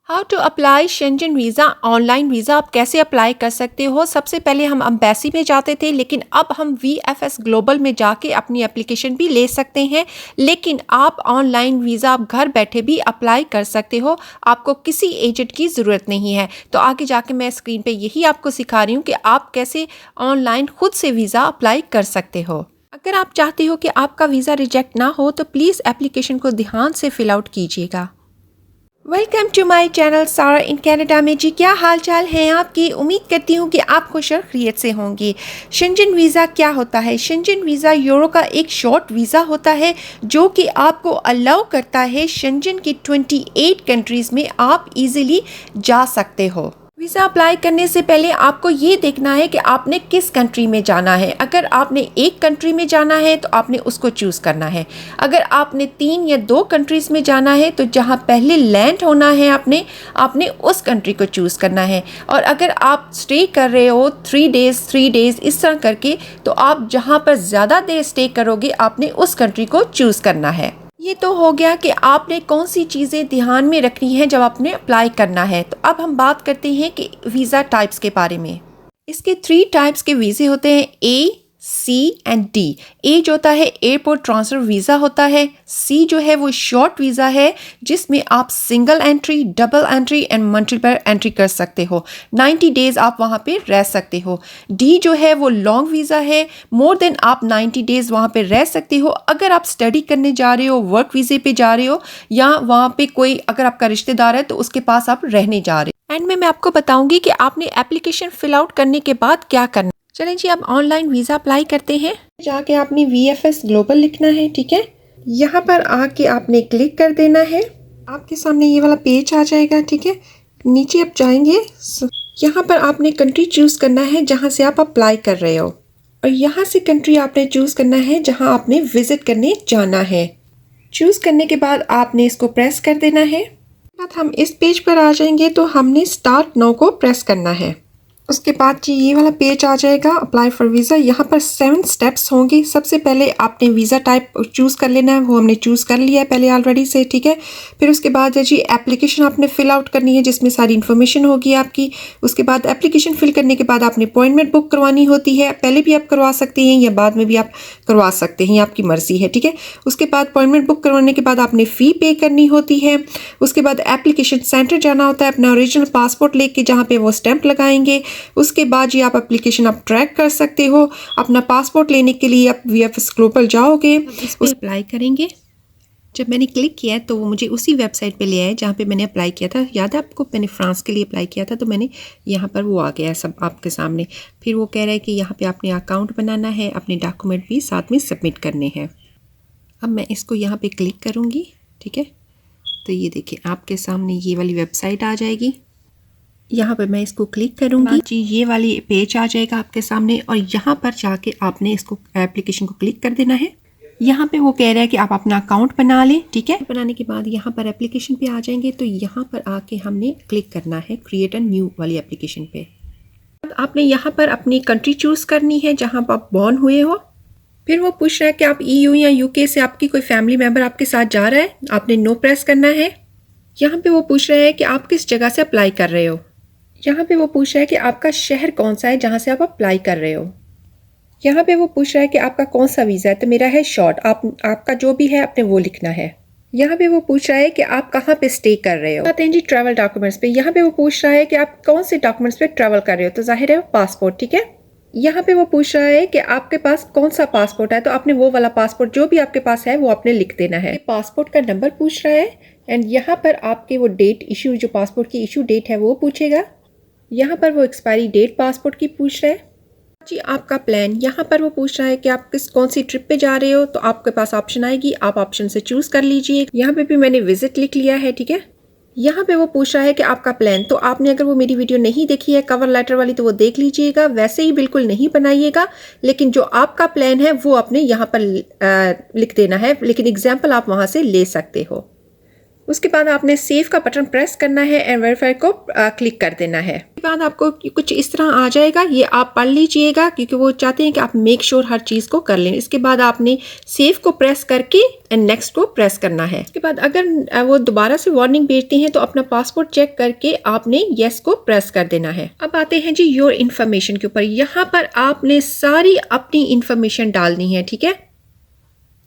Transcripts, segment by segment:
How to apply Schengen visa online visa आप कैसे apply कर सकते हो। सबसे पहले हम एम्बेसी में जाते थे, लेकिन अब हम VFS ग्लोबल में जाके अपनी एप्लीकेशन भी ले सकते हैं। लेकिन आप ऑनलाइन वीज़ा आप घर बैठे भी अप्लाई कर सकते हो, आपको किसी एजेंट की ज़रूरत नहीं है। तो आगे जाके मैं स्क्रीन पे यही आपको सिखा रही हूँ कि आप कैसे ऑनलाइन खुद से वीज़ा अप्लाई कर सकते हो। अगर आप चाहते हो कि आपका वीज़ा रिजेक्ट ना हो तो प्लीज़ एप्लीकेशन को ध्यान से फिल आउट कीजिएगा। वेलकम टू माय चैनल सारा इन कनाडा में। जी, क्या हाल चाल है आपकी? उम्मीद करती हूँ कि आप खुश और खैरियत से होंगे। शेंजन वीज़ा क्या होता है? शेंजन वीज़ा यूरो का एक शॉर्ट वीज़ा होता है जो कि आपको अलाउ करता है शेंजन की 28 कंट्रीज़ में आप इजीली जा सकते हो। वीज़ा अप्लाई करने से पहले आपको ये देखना है कि आपने किस कंट्री में जाना है। अगर आपने एक कंट्री में जाना है तो आपने उसको चूज़ करना है। अगर आपने 3 या 2 कंट्रीज़ में जाना है तो जहाँ पहले लैंड होना है आपने उस कंट्री को चूज़ करना है। और अगर आप स्टे कर रहे हो 3 डेज़ इस तरह करके, तो आप जहाँ पर ज़्यादा देर स्टे करोगे आपने उस कंट्री को चूज़ करना है। ये तो हो गया कि आपने कौन सी चीज़ें ध्यान में रखनी है जब आपने अप्लाई करना है। तो अब हम बात करते हैं कि वीज़ा टाइप्स के बारे में। इसके 3 टाइप्स के वीज़े होते हैं, A, C and D। A जो होता है एयरपोर्ट ट्रांसफ़र वीज़ा होता है। C जो है वो शॉर्ट वीज़ा है जिसमें आप single entry, double entry and multiple entry कर सकते हो। 90 डेज़ आप वहाँ पे रह सकते हो। D जो है वो लॉन्ग वीज़ा है, मोर देन आप 90 डेज़ वहाँ पे रह सकते हो। अगर आप स्टडी करने जा रहे हो, वर्क वीज़े पे जा रहे हो, या वहाँ पे कोई अगर आपका रिश्तेदार है तो उसके पास आप रहने जा रहे हो। एंड में मैं आपको बताऊंगी कि आपने एप्लीकेशन फिल आउट करने के बाद क्या करना। चलें जी, अब ऑनलाइन वीज़ा अप्लाई करते हैं। जाके आपने VFS ग्लोबल लिखना है, ठीक है। यहाँ पर आके आपने क्लिक कर देना है। आपके सामने ये वाला पेज आ जाएगा, ठीक है। नीचे आप जाएंगे, यहाँ पर आपने कंट्री चूज़ करना है जहाँ से आप अप्लाई कर रहे हो, और यहाँ से कंट्री आपने चूज़ करना है जहाँ आपने विजिट करने जाना है। चूज़ करने के बाद आपने इसको प्रेस कर देना है। बाद हम इस पेज पर आ जाएंगे तो हमने स्टार्ट नाउ को प्रेस करना है। उसके बाद जी ये वाला पेज आ जाएगा, अप्लाई फॉर वीज़ा। यहाँ पर 7 स्टेप्स होंगे। सबसे पहले आपने वीज़ा टाइप चूज़ कर लेना है, वो हमने चूज़ कर लिया है पहले ऑलरेडी से, ठीक है। फिर उसके बाद है जी एप्लीकेशन आपने फिल आउट करनी है जिसमें सारी इन्फॉर्मेशन होगी आपकी। उसके बाद एप्लीकेशन फिल करने के बाद आपने अपॉइंटमेंट बुक करवानी होती है। पहले भी आप करवा सकते हैं या बाद में भी आप करवा सकते हैं, आपकी मर्ज़ी है, ठीक है। उसके बाद अपॉइंटमेंट बुक करवाने के बाद आपने फ़ी पे करनी होती है। उसके बाद एप्लीकेशन सेंटर जाना होता है, अपना ओरिजिनल पासपोर्ट लेके जहाँ पे वो स्टैंप लगाएंगे। उसके बाद जी आप एप्लीकेशन आप ट्रैक कर सकते हो। अपना पासपोर्ट लेने के लिए आप VFS ग्लोबल जाओगे, उस अप्लाई करेंगे। जब मैंने क्लिक किया तो वो मुझे उसी वेबसाइट पे ले आया जहाँ पे मैंने अप्लाई किया था। याद है आपको, मैंने फ्रांस के लिए अप्लाई किया था, तो मैंने यहाँ पर वो आ गया सब आपके सामने। फिर वो कह रहा है कि यहाँ पे आपने अकाउंट बनाना है, अपने डॉक्यूमेंट भी साथ में सबमिट करने हैं। अब मैं इसको यहाँ पे क्लिक करूँगी, ठीक है। तो ये देखिए आपके सामने ये वाली वेबसाइट आ जाएगी। यहाँ पर मैं इसको क्लिक करूँगी जी, ये वाली पेज आ जाएगा आपके सामने, और यहाँ पर जाके आपने इसको एप्लीकेशन को क्लिक कर देना है। यहाँ पे वो कह रहा है कि आप अपना अकाउंट बना लें, ठीक है। बनाने के बाद यहाँ पर एप्लीकेशन पे आ जाएंगे, तो यहाँ पर आके हमने क्लिक करना है क्रिएट अ न्यू वाली एप्लीकेशन पे। आपने यहाँ पर अपनी कंट्री चूज़ करनी है जहाँ पर आप बॉर्न हुए हो। फिर वो पूछ रहा है कि आप EU या UK से आपकी कोई फैमिली मेम्बर आपके साथ जा रहा है, आपने नो प्रेस करना है। यहाँ पे वो पूछ रहा है कि आप किस जगह से अप्लाई कर रहे हो। यहाँ पे वो पूछ रहा है कि आपका शहर कौन सा है जहाँ से आप अप्लाई कर रहे हो। यहाँ पे वो पूछ रहा है कि आपका कौन सा वीज़ा है, तो मेरा है शॉर्ट। आपका जो भी है आपने वो लिखना है। यहाँ पे वो पूछ रहा है कि आप कहाँ पे स्टे कर रहे हो। आते हैं जी ट्रैवल डॉक्यूमेंट्स पे। यहाँ पे वो पूछ रहा है कि आप कौन से डॉक्यूमेंट्स पे ट्रैवल कर रहे हो, तो जाहिर है पासपोर्ट, ठीक है। यहाँ पे वो पूछ रहा है कि आपके पास कौन सा पासपोर्ट है, तो आपने वो वाला पासपोर्ट जो भी आपके पास है वो आपने लिख देना है। पासपोर्ट का नंबर पूछ रहा है, एंड यहाँ पर आपके वो डेट इशू, जो पासपोर्ट की इशू डेट है वो पूछेगा। यहाँ पर वो एक्सपायरी डेट पासपोर्ट की पूछ रहा है जी। आपका प्लान, यहाँ पर वो पूछ रहा है कि आप कौन सी ट्रिप पे जा रहे हो, तो आपके पास ऑप्शन आएगी, आप ऑप्शन से चूज़ कर लीजिए। यहाँ पे भी मैंने विजिट लिख लिया है, ठीक है। यहाँ पे वो पूछ रहा है कि आपका प्लान, तो आपने अगर वो मेरी वीडियो नहीं देखी है कवर लेटर वाली तो वो देख लीजिएगा। वैसे ही बिल्कुल नहीं बनाइएगा, लेकिन जो आपका प्लान है वो आपने यहाँ पर लिख देना है, लेकिन एग्जाम्पल आप वहाँ से ले सकते हो। उसके बाद आपने सेव का बटन प्रेस करना है एंड वेरीफाई को क्लिक कर देना है। उसके बाद आपको कुछ इस तरह आ जाएगा, ये आप पढ़ लीजिएगा क्योंकि वो चाहते हैं कि आप मेक श्योर हर चीज़ को कर लें। इसके बाद आपने सेव को प्रेस करके एंड नेक्स्ट को प्रेस करना है। उसके बाद अगर वो दोबारा से वार्निंग भेजते हैं तो अपना पासपोर्ट चेक करके आपने येस को प्रेस कर देना है। अब आते हैं जी योर इन्फॉर्मेशन के ऊपर। यहाँ पर आपने सारी अपनी इन्फॉर्मेशन डालनी है, ठीक है।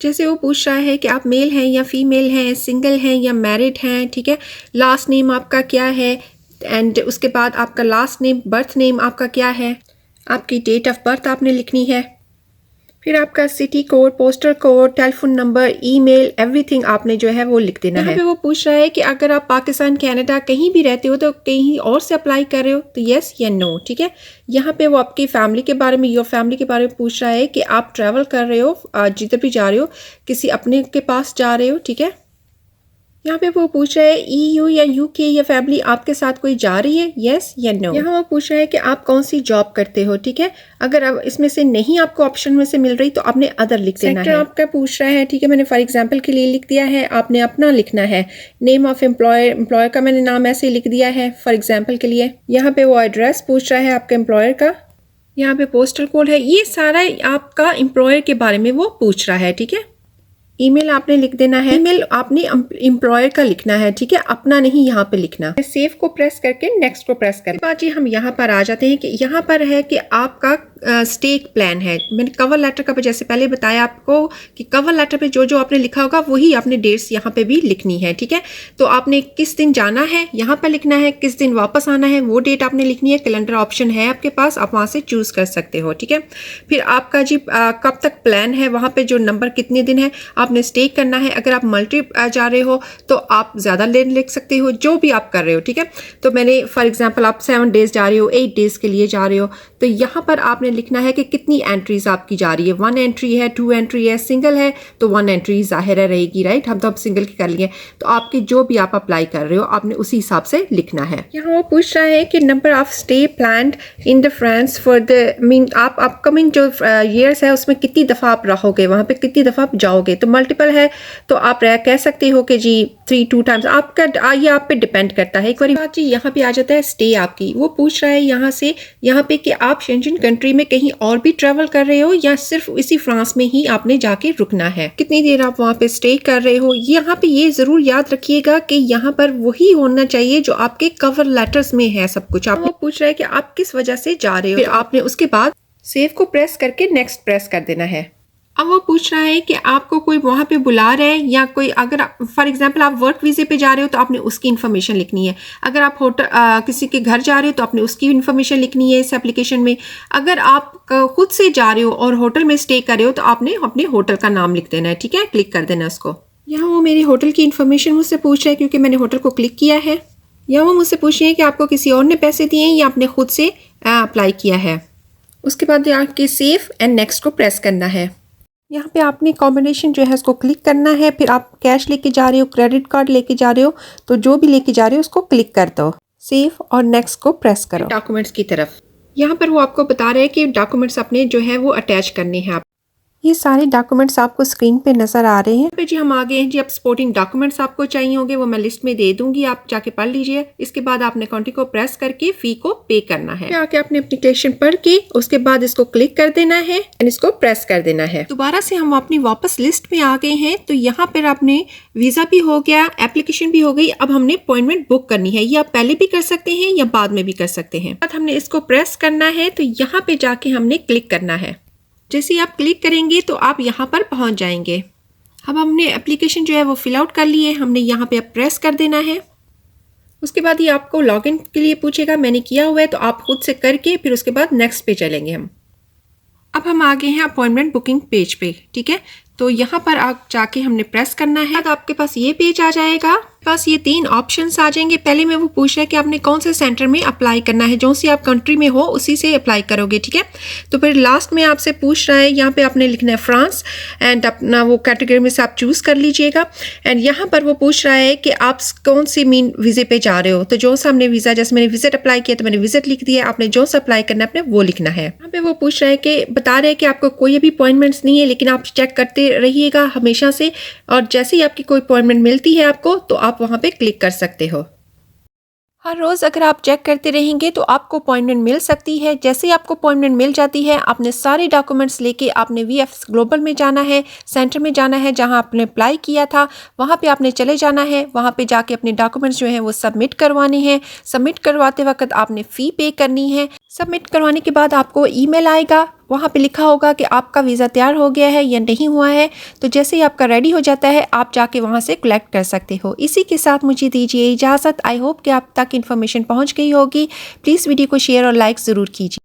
जैसे वो पूछ रहा है कि आप मेल हैं या फीमेल हैं, सिंगल हैं या मैरिड हैं, ठीक है। लास्ट नेम आपका क्या है एंड उसके बाद आपका लास्ट नेम, बर्थ नेम आपका क्या है, आपकी डेट ऑफ बर्थ आपने लिखनी है, फिर आपका city code, postal code, telephone number, email, everything आपने जो है वो लिख देना है। यहाँ पे वो पूछ रहा है कि अगर आप पाकिस्तान, कनाडा कहीं भी रहते हो तो कहीं और से अप्लाई कर रहे हो तो येस या नो, ठीक है। यहाँ पे वो आपकी फैमिली के बारे में, योर फैमिली के बारे में पूछ रहा है कि आप ट्रैवल कर रहे हो, जिधर भी जा रहे हो किसी अपने के पास जा रहे हो, ठीक है। यहाँ पे वो पूछ रहा है EU या UK या फैमिली आपके साथ कोई जा रही है, येस या नो। यहाँ वो पूछ रहा है कि आप कौन सी जॉब करते हो, ठीक है। अगर अब इसमें से नहीं आपको ऑप्शन में से मिल रही तो आपने अदर लिख देना है। आपका पूछ रहा है, ठीक है, मैंने फॉर एग्जांपल के लिए लिख दिया है, आपने अपना लिखना है। नेम ऑफ एम्प्लॉयर, एम्प्लॉयर का मैंने नाम ऐसे लिख दिया है फॉर एग्जाम्पल के लिए। यहाँ पे वो एड्रेस पूछ रहा है आपके एम्प्लॉयर का, यहाँ पे पोस्टल कोड है, ये सारा आपका एम्प्लॉयर के बारे में वो पूछ रहा है, ठीक है। ईमेल आपने लिख देना है, ईमेल आपने एम्प्लॉयर का लिखना है, ठीक है, अपना नहीं यहाँ पे लिखना। सेव को प्रेस करके नेक्स्ट को प्रेस कर। बात जी हम यहाँ पर आ जाते हैं कि यहाँ पर है कि आपका स्टेक प्लान है। मैंने कवर लेटर का जैसे पहले बताया आपको कि कवर लेटर पे जो जो आपने लिखा होगा वही आपने डेट्स यहाँ पे भी लिखनी है, ठीक है। तो आपने किस दिन जाना है यहाँ पर लिखना है, किस दिन वापस आना है वो डेट आपने लिखनी है। कैलेंडर ऑप्शन है आपके पास, आप वहाँ से चूज कर सकते हो, ठीक है। फिर आपका जी कब तक प्लान है, वहाँ पे जो नंबर कितने दिन है आपने स्टे करना है। अगर आप मल्टी जा रहे हो तो आप ज़्यादा दिन लिख सकते हो, जो भी आप कर रहे हो, ठीक है। तो मैंने फॉर एग्जांपल आप 7 डेज जा रहे हो, 8 डेज के लिए जा रहे हो, तो यहाँ पर आपने लिखना है कि कितनी एंट्रीज आपकी जा रही है। 1 एंट्री है, 2 एंट्री है, सिंगल है तो 1 एंट्री जाहिर रहेगी, राइट। हम तो अब सिंगल की कर लिए, तो आपके जो भी आप अप्लाई कर रहे हो आपने उसी हिसाब से लिखना है। यहाँ वो पूछ रहा है कि number of stay planned in the France for the mean, आप अपकमिंग जो ईयर्स है उसमें कितनी दफ़ा आप रहोगे, वहाँ पे कितनी दफ़ा आप जाओगे। तो मल्टीपल है तो आप कह सकते हो कि जी 2 टाइम्स, आपका ये आप पे डिपेंड करता है। एक बार बात जी यहाँ पे आ जाता है स्टे आपकी। वो पूछ रहा है यहाँ से यहाँ पे कि आप शेंजन कंट्री में कहीं और भी ट्रैवल कर रहे हो या सिर्फ इसी फ्रांस में ही आपने जाके रुकना है, कितनी देर आप वहाँ पे स्टे कर रहे हो। यहाँ पे ये जरूर याद रखिएगा कि यहाँ पर वही होना चाहिए जो आपके कवर लेटर्स में है सब कुछ। आप वो पूछ रहा है कि आप किस वजह से जा रहे हो, फिर आपने उसके बाद सेव को प्रेस करके नेक्स्ट प्रेस कर देना है। अब वो पूछ रहा है कि आपको कोई वहाँ पे बुला रहा है या कोई, अगर फॉर एग्जांपल आप वर्क वीज़े पे जा रहे हो तो आपने उसकी इन्फॉर्मेशन लिखनी है। अगर आप होटल किसी के घर जा रहे हो तो आपने उसकी इन्फॉर्मेशन लिखनी है इस एप्लीकेशन में। अगर आप खुद से जा रहे हो और होटल में स्टे कर रहे हो तो आपने अपने होटल का नाम लिख देना है, ठीक है, क्लिक कर देना उसको। यहाँ वो मेरी होटल की इन्फॉर्मेशन मुझसे पूछ रहा है क्योंकि मैंने होटल को क्लिक किया है। यहाँ वो मुझसे पूछ रहे हैं कि आपको किसी और ने पैसे दिए हैं या आपने खुद से अप्लाई किया है। उसके बाद आपके सेव एंड नेक्स्ट को प्रेस करना है। यहाँ पे आपने कॉम्बिनेशन जो है उसको क्लिक करना है। फिर आप कैश लेके जा रहे हो, क्रेडिट कार्ड लेके जा रहे हो, तो जो भी लेके जा रहे हो उसको क्लिक कर दो, सेव और नेक्स्ट को प्रेस करो। डॉक्यूमेंट्स की तरफ यहाँ पर वो आपको बता रहे हैं कि डॉक्यूमेंट्स अपने जो है वो अटैच करने हैं। आप ये सारे डॉक्यूमेंट्स आपको स्क्रीन पे नजर आ रहे हैं। पे जी हम आ गए हैं जी। अब सपोर्टिंग डॉक्यूमेंट्स आपको चाहिए होंगे वो मैं लिस्ट में दे दूंगी, आप जाके पढ़ लीजिए। इसके बाद आपने कंटिन्यू को प्रेस करके फी को पे करना है। आके आपने एप्लीकेशन पढ़ के उसके बाद इसको क्लिक कर देना है एंड इसको प्रेस कर देना है। दोबारा से हम अपनी वापस लिस्ट में आ गए हैं। तो यहाँ पर आपने वीजा भी हो गया, एप्लीकेशन भी हो गई। अब हमने अपॉइंटमेंट बुक करनी है। ये आप पहले भी कर सकते हैं या बाद में भी कर सकते हैं। बाद हमने इसको प्रेस करना है तो यहाँ पे जाके हमने क्लिक करना है। जैसे आप क्लिक करेंगे तो आप यहाँ पर पहुँच जाएंगे। अब हमने एप्लीकेशन जो है वो फिल आउट कर ली है, हमने यहाँ पे अब प्रेस कर देना है। उसके बाद ये आपको लॉगिन के लिए पूछेगा, मैंने किया हुआ है तो आप खुद से करके फिर उसके बाद नेक्स्ट पे चलेंगे हम। अब हम आ गए हैं अपॉइंटमेंट बुकिंग पेज पे, ठीक है। तो यहाँ पर आप जाके हमने प्रेस करना है। आपके पास ये पेज आ जाएगा, पास ये 3 ऑप्शंस आ जाएंगे। पहले में वो पूछ रहा है कि आपने कौन से सेंटर में अप्लाई करना है, जो सी आप कंट्री में हो उसी से अप्लाई करोगे, ठीक है। तो फिर लास्ट में आपसे पूछ रहा है, यहाँ पे आपने लिखना है फ्रांस एंड अपना वो कैटेगरी में से आप चूज़ कर लीजिएगा। एंड यहाँ पर वो पूछ रहा है कि आप कौन सी मीन वीज़े पे जा रहे हो। तो जो सा हमने वीज़ा, जैसे मैंने विजिट अप्लाई किया तो मैंने विजिट लिख दिया, आपने जो सा अप्लाई करना है अपने वो लिखना है। यहाँ पे वो पूछ रहा है कि बता रहे हैं कि आपको कोई भी अपॉइंटमेंट्स नहीं है, लेकिन आप चेक करते करते रहिएगा हमेशा से, और जैसे ही आपकी कोई अपॉइंटमेंट मिलती है आपको, तो आप वहाँ पे क्लिक कर सकते हो। हर रोज़ अगर आप चेक करते रहेंगे तो आपको अपॉइंटमेंट मिल सकती है। जैसे ही आपको अपॉइंटमेंट मिल जाती है, आपने सारे डॉक्यूमेंट्स लेके आपने वीएफएस ग्लोबल में जाना है, सेंटर में जाना है जहां आपने अप्लाई किया था, वहां पे आपने चले जाना है। वहां पे जाके अपने डॉक्यूमेंट्स जो हैं वो सबमिट करवाने हैं। सबमिट करवाते वक्त आपने फ़ी पे करनी है। सबमिट करवाने के बाद आपको ईमेल आएगा, वहाँ पे लिखा होगा कि आपका वीज़ा तैयार हो गया है या नहीं हुआ है। तो जैसे ही आपका रेडी हो जाता है, आप जाके वहाँ से कलेक्ट कर सकते हो। इसी के साथ मुझे दीजिए इजाज़त। आई होप कि आप तक इन्फॉर्मेशन पहुँच गई होगी। प्लीज़ वीडियो को शेयर और लाइक ज़रूर कीजिए।